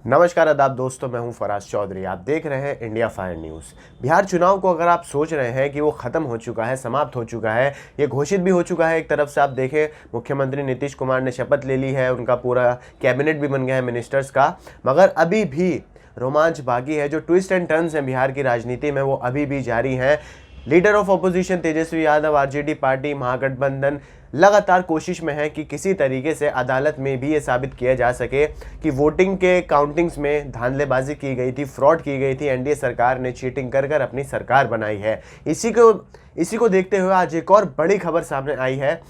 नमस्कार आदाब दोस्तों, मैं हूं फराज चौधरी। आप देख रहे हैं इंडिया फायर न्यूज़। बिहार चुनाव को अगर आप सोच रहे हैं कि वो ख़त्म हो चुका है, समाप्त हो चुका है, ये घोषित भी हो चुका है। एक तरफ से आप देखें, मुख्यमंत्री नीतीश कुमार ने शपथ ले ली है, उनका पूरा कैबिनेट भी बन गया है मिनिस्टर्स का, मगर अभी भी रोमांच बाकी है। जो ट्विस्ट एंड टर्न्स हैं बिहार की राजनीति में वो अभी भी जारी हैं। Leader of opposition Tejashwi Yadav, RJD party, Mahagathbandhan लगातार कोशिश में है कि किसी तरीके से अदालत में भी ये साबित किया जा सके कि वोटिंग के काउंटिंग्स में धांधलेबाजी की गई थी, फ्रॉड की गई थी, एनडीए सरकार ने चीटिंग कर कर अपनी सरकार बनाई है। इसी को देखते हुए आज एक और बड़ी खबर सामने आई है।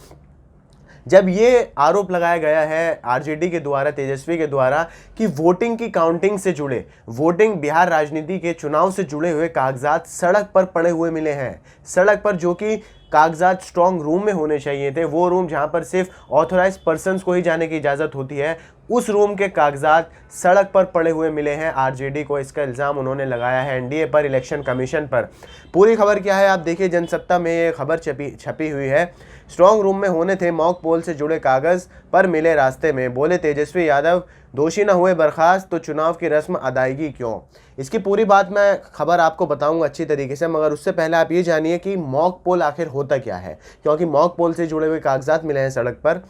जब ये आरोप लगाया गया है आरजेडी के द्वारा, तेजस्वी के द्वारा, कि वोटिंग की काउंटिंग से जुड़े, वोटिंग बिहार राजनीति के चुनाव से जुड़े हुए कागजात सड़क पर पड़े हुए मिले हैं। सड़क पर, जो कि कागजात स्ट्रॉन्ग रूम में होने चाहिए थे, वो रूम जहां पर सिर्फ ऑथोराइज पर्सन्स को ही जाने की इजाज़त होती है, उस रूम के कागजात सड़क पर पड़े हुए मिले हैं आरजेडी को। इसका इल्ज़ाम उन्होंने लगाया है एनडीए पर, इलेक्शन कमीशन पर। पूरी खबर क्या है आप देखिए, जनसत्ता में ये खबर छपी हुई है। स्ट्रॉन्ग रूम में होने थे मॉक पोल से जुड़े कागज़, पर मिले रास्ते में। बोले तेजस्वी यादव, दोषी न हुए बर्खास्त तो चुनाव की रस्म अदायगी क्यों। इसकी पूरी बात मैं खबर आपको बताऊंगा अच्छी तरीके से, मगर उससे पहले आप ये जानिए कि मॉक पोल आखिर होता क्या है, क्योंकि मॉक पोल से जुड़े हुए कागजात मिले हैं सड़क पर।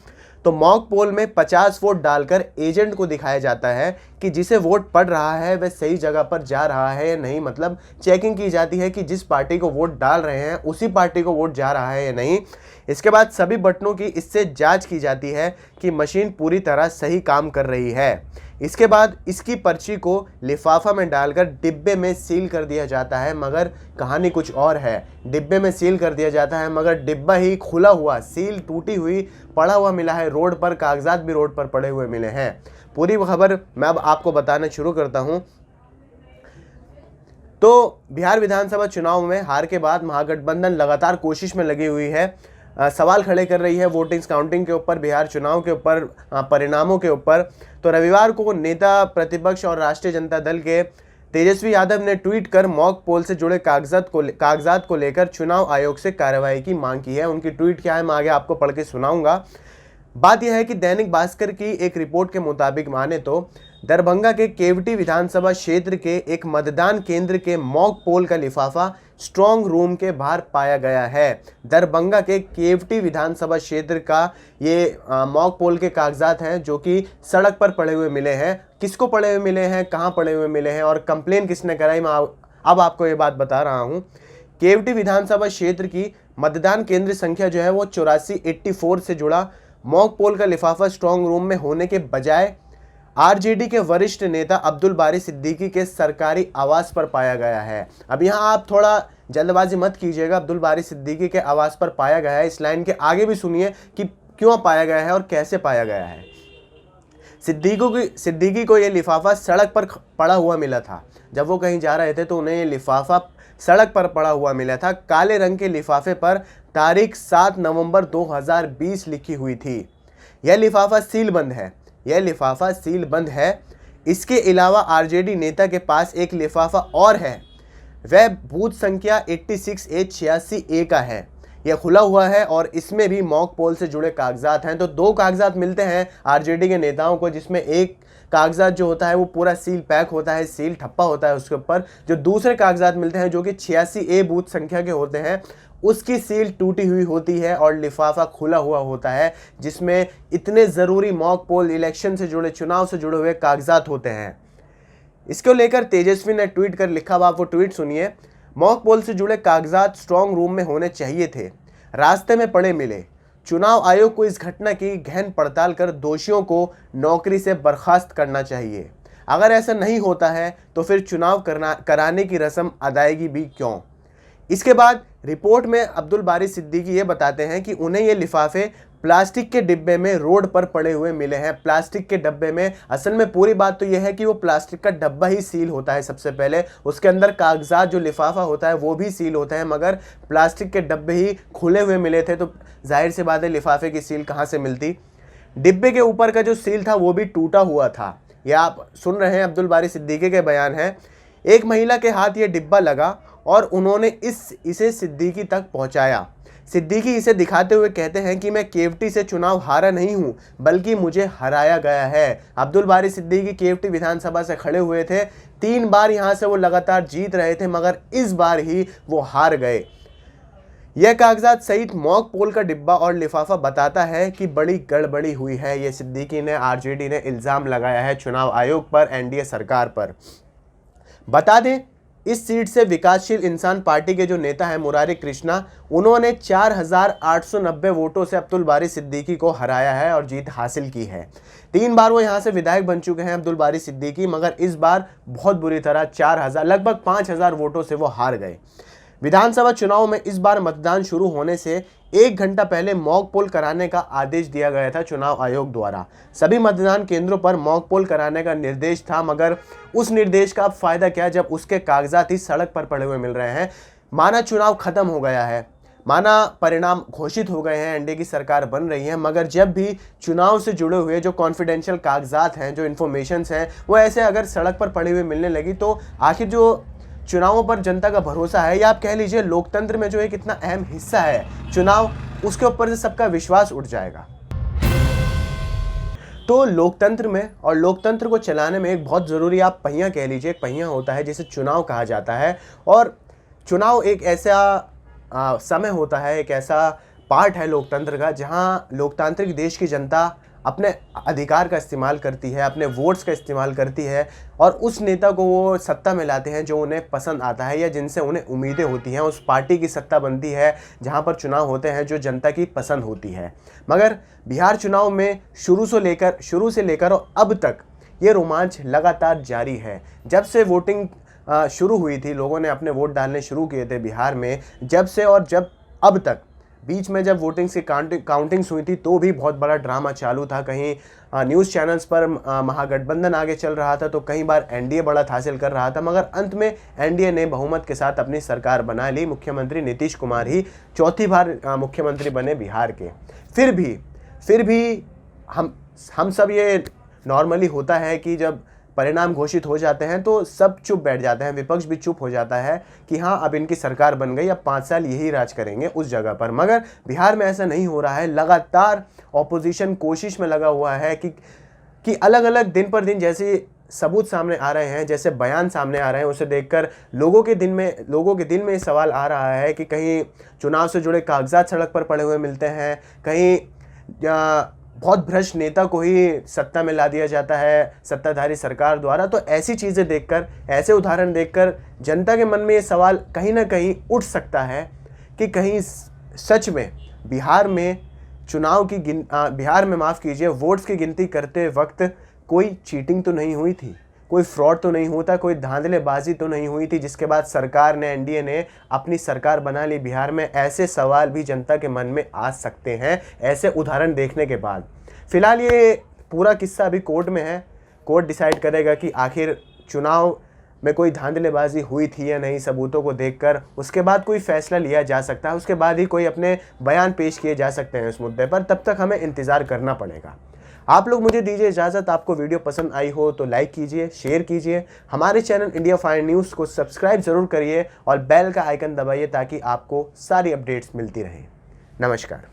तो मॉक पोल में 50 वोट डालकर एजेंट को दिखाया जाता है कि जिसे वोट पड़ रहा है वह सही जगह पर जा रहा है या नहीं। मतलब चेकिंग की जाती है कि जिस पार्टी को वोट डाल रहे हैं उसी पार्टी को वोट जा रहा है या नहीं। इसके बाद सभी बटनों की इससे जांच की जाती है कि मशीन पूरी तरह सही काम कर रही है। इसके बाद इसकी पर्ची को लिफाफा में डालकर डिब्बे में सील कर दिया जाता है, मगर कहानी कुछ और है। डिब्बे में सील कर दिया जाता है, मगर डिब्बा ही खुला हुआ, सील टूटी हुई पड़ा हुआ मिला है रोड पर। कागजात भी रोड पर पड़े हुए मिले हैं। पूरी खबर मैं अब आपको बताना शुरू करता हूं। तो बिहार विधानसभा चुनाव में हार के बाद महागठबंधन लगातार कोशिश में लगी हुई है, सवाल खड़े कर रही है वोटिंग काउंटिंग के ऊपर, बिहार चुनाव के ऊपर, परिणामों के ऊपर। तो रविवार को नेता प्रतिपक्ष और राष्ट्रीय जनता दल के तेजस्वी यादव ने ट्वीट कर मॉक पोल से जुड़े कागजात को लेकर चुनाव आयोग से कार्रवाई की मांग की है। उनकी ट्वीट क्या है मैं आगे आपको पढ़ के सुनाऊंगा। बात यह है कि दैनिक भास्कर की एक रिपोर्ट के मुताबिक माने तो दरभंगा के केवटी विधानसभा क्षेत्र के एक मतदान केंद्र के मॉक पोल का लिफाफा स्ट्रॉन्ग रूम के बाहर पाया गया है। दरभंगा के केवटी विधानसभा क्षेत्र का ये मॉक पोल के कागजात हैं जो कि सड़क पर पड़े हुए मिले हैं। किसको पड़े हुए मिले हैं, कहाँ पड़े हुए मिले हैं और कंप्लेन किसने कराई, मैं अब आपको ये बात बता रहा हूँ। केवटी विधानसभा क्षेत्र की मतदान केंद्र संख्या जो है वो 84 से जुड़ा मॉक पोल का लिफाफा स्ट्रॉन्ग रूम में होने के बजाय आरजेडी के वरिष्ठ नेता अब्दुल बारी सिद्दीकी के सरकारी आवास पर पाया गया है। अब यहाँ आप थोड़ा जल्दबाजी मत कीजिएगा। अब्दुल बारी सिद्दीकी के आवास पर पाया गया है, इस लाइन के आगे भी सुनिए कि क्यों पाया गया है और कैसे पाया गया है। सिद्दीकी को यह लिफाफा सड़क पर पड़ा हुआ मिला था। जब वो कहीं जा रहे थे तो उन्हें ये लिफाफा सड़क पर पड़ा हुआ मिला था। काले रंग के लिफाफे पर तारीख 7 नवंबर 2020 लिखी हुई थी। यह लिफाफा सील बंद है। इसके अलावा आरजेडी नेता के पास एक लिफाफा और है, वह बूथ संख्या 86A का है। यह खुला हुआ है और इसमें भी मॉक पोल से जुड़े कागजात हैं। तो दो कागजात मिलते हैं आरजेडी के नेताओं को, जिसमें एक कागजात जो होता है वो पूरा सील पैक होता है, सील ठप्पा होता है उसके ऊपर। जो दूसरे कागजात मिलते हैं जो कि 86A बूथ संख्या के होते हैं, उसकी सील टूटी हुई होती है और लिफाफा खुला हुआ होता है, जिसमें इतने ज़रूरी मॉक पोल, इलेक्शन से जुड़े, चुनाव से जुड़े हुए कागजात होते हैं। इसको लेकर तेजस्वी ने ट्वीट कर लिखा, आप वो ट्वीट सुनिए। मॉक पोल से जुड़े कागजात स्ट्रॉन्ग रूम में होने चाहिए थे, रास्ते में पड़े मिले। चुनाव आयोग को इस घटना की गहन पड़ताल कर दोषियों को नौकरी से बर्खास्त करना चाहिए। अगर ऐसा नहीं होता है तो फिर चुनाव कराने की रस्म अदायगी भी क्यों। इसके बाद रिपोर्ट में अब्दुल बारी सिद्दीकी ये बताते हैं कि उन्हें ये लिफाफे प्लास्टिक के डिब्बे में रोड पर पड़े हुए मिले हैं। प्लास्टिक के डब्बे में, असल में पूरी बात तो यह है कि वो प्लास्टिक का डब्बा ही सील होता है सबसे पहले, उसके अंदर कागजात जो लिफाफा होता है वो भी सील होता है, मगर प्लास्टिक के डब्बे ही खुले हुए मिले थे। तो जाहिर सी बात है लिफाफे की सील कहाँ से मिलती। डिब्बे के ऊपर का जो सील था वो भी टूटा हुआ था। यह आप सुन रहे हैं, अब्दुल बारी सिद्दीकी के बयान है। एक महिला के हाथ ये डिब्बा लगा और उन्होंने इसे सिद्दीकी तक पहुंचाया। सिद्दीकी इसे दिखाते हुए कहते हैं कि मैं केवटी से चुनाव हारा नहीं हूं, बल्कि मुझे हराया गया है। अब्दुल बारी सिद्दीकी केवटी विधानसभा से खड़े हुए थे। 3 बार यहां से वो लगातार जीत रहे थे, मगर इस बार ही वो हार गए। यह कागजात सहित मॉक पोल का डिब्बा और लिफाफा बताता है कि बड़ी गड़बड़ी हुई है। ये सिद्दीकी ने, आरजेडी ने इल्जाम लगाया है चुनाव आयोग पर, एनडीए सरकार पर। बता दें, इस सीट से विकासशील इंसान पार्टी के जो नेता हैं मुरारी कृष्णा, उन्होंने 4890 वोटों से अब्दुल बारी सिद्दीकी को हराया है और जीत हासिल की है। 3 बार वो यहां से विधायक बन चुके हैं अब्दुल बारी सिद्दीकी, मगर इस बार बहुत बुरी तरह 4000 लगभग 5000 वोटों से वो हार गए। विधानसभा चुनाव में इस बार मतदान शुरू होने से 1 घंटा पहले मॉक पोल कराने का आदेश दिया गया था चुनाव आयोग द्वारा। सभी मतदान केंद्रों पर मॉक पोल कराने का निर्देश था, मगर उस निर्देश का अब फायदा क्या जब उसके कागजात ही सड़क पर पड़े हुए मिल रहे हैं। माना चुनाव खत्म हो गया है, माना परिणाम घोषित हो गए हैं, एनडीए की सरकार बन रही है, मगर जब भी चुनाव से जुड़े हुए जो कॉन्फिडेंशियल कागजात हैं, जो इन्फॉर्मेशंस हैं, वो ऐसे अगर सड़क पर पड़े हुए मिलने लगी तो आखिर जो चुनावों पर जनता का भरोसा है, या आप कह लीजिए लोकतंत्र में जो एक इतना अहम हिस्सा है चुनाव, उसके ऊपर से सबका विश्वास उठ जाएगा। तो लोकतंत्र में और लोकतंत्र को चलाने में एक बहुत ज़रूरी, आप पहिया कह लीजिए, एक पहिया होता है जिसे चुनाव कहा जाता है। और चुनाव एक ऐसा समय होता है, एक ऐसा पार्ट है लोकतंत्र का, जहां लोकतांत्रिक देश की जनता अपने अधिकार का इस्तेमाल करती है, अपने वोट्स का इस्तेमाल करती है और उस नेता को वो सत्ता में लाते हैं जो उन्हें पसंद आता है या जिनसे उन्हें उम्मीदें होती हैं। उस पार्टी की सत्ता बनती है जहां पर चुनाव होते हैं जो जनता की पसंद होती है। मगर बिहार चुनाव में शुरू से लेकर और अब तक ये रोमांच लगातार जारी है। जब से वोटिंग शुरू हुई थी, लोगों ने अपने वोट डालने शुरू किए थे बिहार में, जब से और जब अब तक, बीच में जब वोटिंग्स की काउंटिंग्स हुई थी तो भी बहुत बड़ा ड्रामा चालू था। कहीं न्यूज़ चैनल्स पर महागठबंधन आगे चल रहा था, तो कई बार एनडीए बढ़त हासिल कर रहा था, मगर अंत में एनडीए ने बहुमत के साथ अपनी सरकार बना ली। मुख्यमंत्री नीतीश कुमार ही चौथी बार मुख्यमंत्री बने बिहार के। फिर भी हम सब, ये नॉर्मली होता है कि जब परिणाम घोषित हो जाते हैं तो सब चुप बैठ जाते हैं, विपक्ष भी चुप हो जाता है कि हाँ अब इनकी सरकार बन गई, अब 5 साल यही राज करेंगे उस जगह पर। मगर बिहार में ऐसा नहीं हो रहा है। लगातार ऑपोजिशन कोशिश में लगा हुआ है कि अलग अलग दिन पर दिन जैसे सबूत सामने आ रहे हैं, जैसे बयान सामने आ रहे हैं, उसे देखकर लोगों के दिल में सवाल आ रहा है कि कहीं चुनाव से जुड़े कागजात सड़क पर पड़े हुए मिलते हैं, कहीं बहुत भ्रष्ट नेता को ही सत्ता में ला दिया जाता है सत्ताधारी सरकार द्वारा। तो ऐसी चीज़ें देखकर, ऐसे उदाहरण देखकर जनता के मन में ये सवाल कहीं ना कहीं उठ सकता है कि कहीं सच में बिहार में वोट्स की गिनती करते वक्त कोई चीटिंग तो नहीं हुई थी, कोई फ्रॉड तो नहीं होता, कोई धांधलेबाजी तो नहीं हुई थी, जिसके बाद सरकार ने, एनडीए ने अपनी सरकार बना ली बिहार में। ऐसे सवाल भी जनता के मन में आ सकते हैं ऐसे उदाहरण देखने के बाद। फिलहाल ये पूरा किस्सा अभी कोर्ट में है। कोर्ट डिसाइड करेगा कि आखिर चुनाव में कोई धांधलेबाजी हुई थी या नहीं, सबूतों को देखकर उसके बाद कोई फैसला लिया जा सकता है, उसके बाद ही कोई अपने बयान पेश किए जा सकते हैं इस मुद्दे पर। तब तक हमें इंतज़ार करना पड़ेगा। आप लोग मुझे दीजिए इजाज़त। आपको वीडियो पसंद आई हो तो लाइक कीजिए, शेयर कीजिए, हमारे चैनल इंडिया फाइन न्यूज़ को सब्सक्राइब ज़रूर करिए और बेल का आइकन दबाइए ताकि आपको सारी अपडेट्स मिलती रहें। नमस्कार।